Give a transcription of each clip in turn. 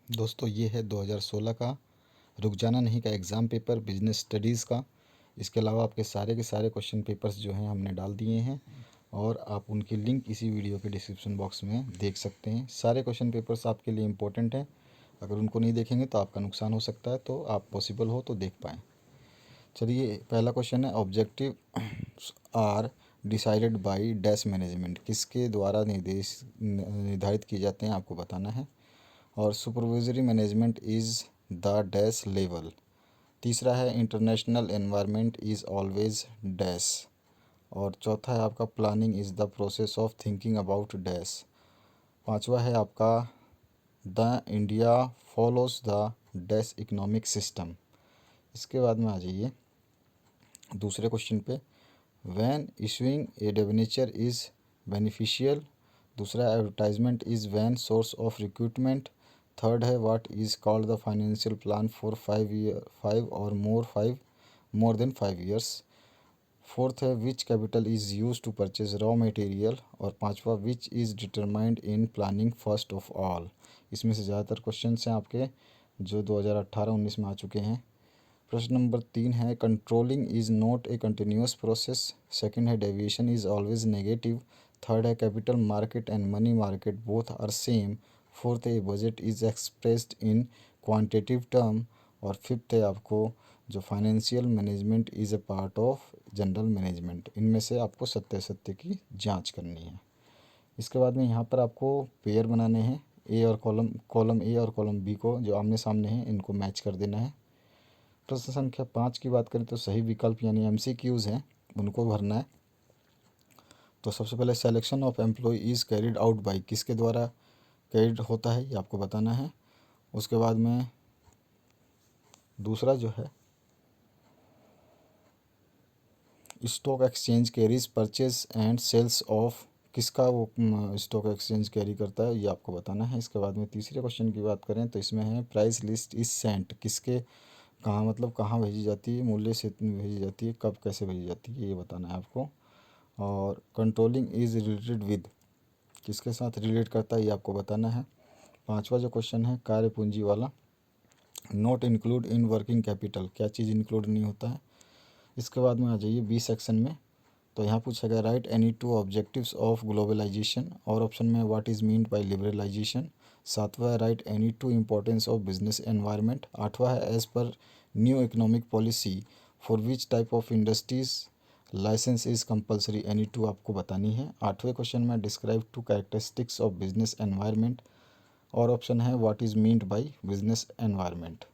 दोस्तों ये है 2016 का रुक जाना नहीं का एग्ज़ाम पेपर बिजनेस स्टडीज़ का। इसके अलावा आपके सारे के सारे क्वेश्चन पेपर्स जो हैं हमने डाल दिए हैं और आप उनकी लिंक इसी वीडियो के डिस्क्रिप्शन बॉक्स में देख सकते हैं। सारे क्वेश्चन पेपर्स आपके लिए इम्पोर्टेंट हैं। अगर उनको नहीं देखेंगे तो आपका नुकसान हो सकता है, तो आप पॉसिबल हो तो देख पाएँ। चलिए, पहला क्वेश्चन है objective are decided by dash management, किसके द्वारा निर्धारित किए जाते हैं आपको बताना है। और supervisory management is the dash level. तीसरा है international environment is always dash. और चौथा है आपका planning is the process of thinking about dash. पांचवा है आपका the India follows the dash economic system. इसके बाद में आ जाइए दूसरे क्वेश्चन पे, when issuing a debenture is beneficial. दूसरा advertisement is when source of recruitment. Third है what is called the financial plan for 5 और मोर देन 5 years। फोर्थ है which capital is use to purchase raw material. और पांचवा which is determined in planning first of all. इसमें से ज़्यादातर question हैं आपके जो 2018-19 में आ चुके हैं। प्रश्न नंबर 3 है controlling is not a continuous process. Second है deviation is always negative. Third है capital market and money market both are same. Fourth है budget is expressed in quantitative term. और फिफ्थ है आपको जो financial management is a part of general management. इनमें से आपको सत्य की जांच करनी है। इसके बाद में यहाँ पर आपको पेयर बनाने हैं, ए और कॉलम ए और कॉलम बी को जो आमने सामने हैं इनको मैच कर देना है। प्रश्न संख्या 5 की बात करें तो सही विकल्प यानी MCQs हैं उनको भरना है। तो सबसे पहले selection of employ is carried out by, किसके द्वारा कैरिड होता है ये आपको बताना है। उसके बाद में दूसरा जो है stock exchange carries purchase and sales of, किसका वो स्टॉक एक्सचेंज कैरी करता है ये आपको बताना है। इसके बाद में तीसरे क्वेश्चन की बात करें तो इसमें है प्राइस लिस्ट इज सेंट, किसके कहाँ मतलब कहाँ भेजी जाती है, मूल्य से भेजी जाती है, कब कैसे भेजी जाती है ये बताना है आपको। और कंट्रोलिंग इज़ रिलेटेड विद, किसके साथ रिलेट करता है ये आपको बताना है। पांचवा जो क्वेश्चन है कार्य पूंजी वाला, not include in working capital, क्या चीज़ इंक्लूड नहीं होता है। इसके बाद में आ जाइए बी सेक्शन में, तो यहाँ पूछा गया write any two objectives of globalisation. और ऑप्शन में what is meant by liberalisation. सातवां है write any two importance of business environment. आठवां है as per new economic policy for which type of industries licence is compulsory, any two आपको बतानी है। आठवें क्वेश्चन में describe two characteristics of business environment. और ऑप्शन है what is meant by business environment.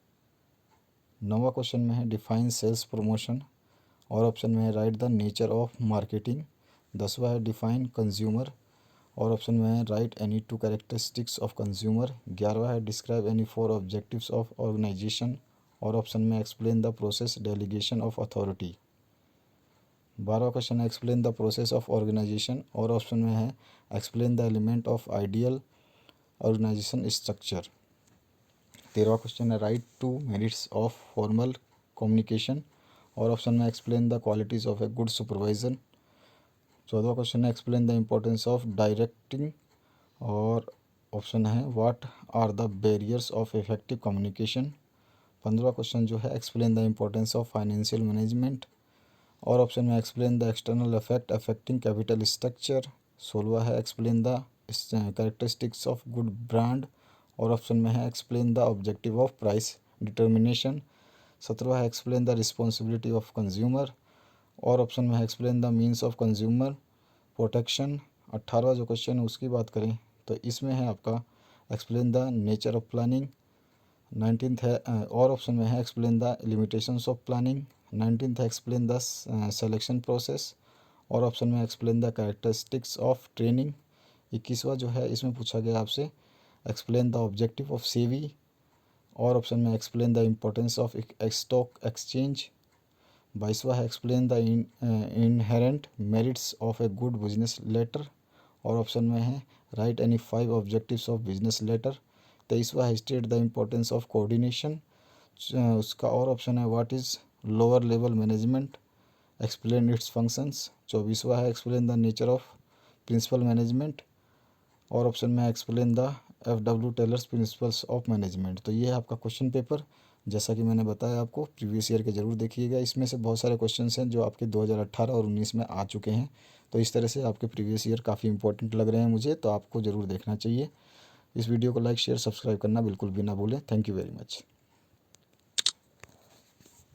नौवां क्वेश्चन में है डिफाइन सेल्स प्रमोशन। और ऑप्शन में है write the nature of marketing. 10वां है डिफाइन कंज्यूमर। और ऑप्शन में है write any two characteristics of consumer. 11वां है describe any 4 objectives of organisation. और ऑप्शन में explain the process delegation of authority. 12वां क्वेश्चन है explain the process of organisation. और ऑप्शन में है explain the element of ideal organisation structure. 13वां क्वेश्चन है write two merits of formal communication. और ऑप्शन में explain the qualities of a good supervisor. 14वां क्वेश्चन है explain the importance of directing. और ऑप्शन है what are the barriers of effective communication. 15वां question जो है explain the importance of financial management. और ऑप्शन में explain the external effect affecting capital structure. 16वां है explain the characteristics of good brand. और ऑप्शन में है explain the objective of price determination. 17वां है explain the responsibility of consumer. और ऑप्शन में है explain the means of consumer protection. 18वां जो क्वेश्चन है उसकी बात करें तो इसमें है आपका explain the nature of planning. 19th है और ऑप्शन में है explain the limitations of planning. 19th है एक्सप्लेन द सिलेक्शन प्रोसेस। और ऑप्शन में explain the characteristics of training. 21वां जो है इसमें पूछा गया आपसे एक्सप्लेन द ऑब्जेक्टिव ऑफ सेवी। और ऑप्शन में explain the importance of stock exchange. 22वां है explain the inherent merits of a good business letter. और ऑप्शन में है write any 5 objectives of business letter. 23वां है state the importance of coordination उसका। और ऑप्शन है what is lower level management, explain its functions. 24वां है explain the nature of principle management. और ऑप्शन में explain the FW Taylor's principles of management. तो ये है आपका क्वेश्चन पेपर। जैसा कि मैंने बताया आपको, प्रीवियस ईयर के ज़रूर देखिएगा। इसमें से बहुत सारे क्वेश्चंस हैं जो आपके 2018 और 19 में आ चुके हैं। तो इस तरह से आपके प्रीवियस ईयर काफ़ी इंपॉर्टेंट लग रहे हैं मुझे, तो आपको ज़रूर देखना चाहिए। इस वीडियो को लाइक शेयर सब्सक्राइब करना बिल्कुल भी ना भूलें। Thank you very much.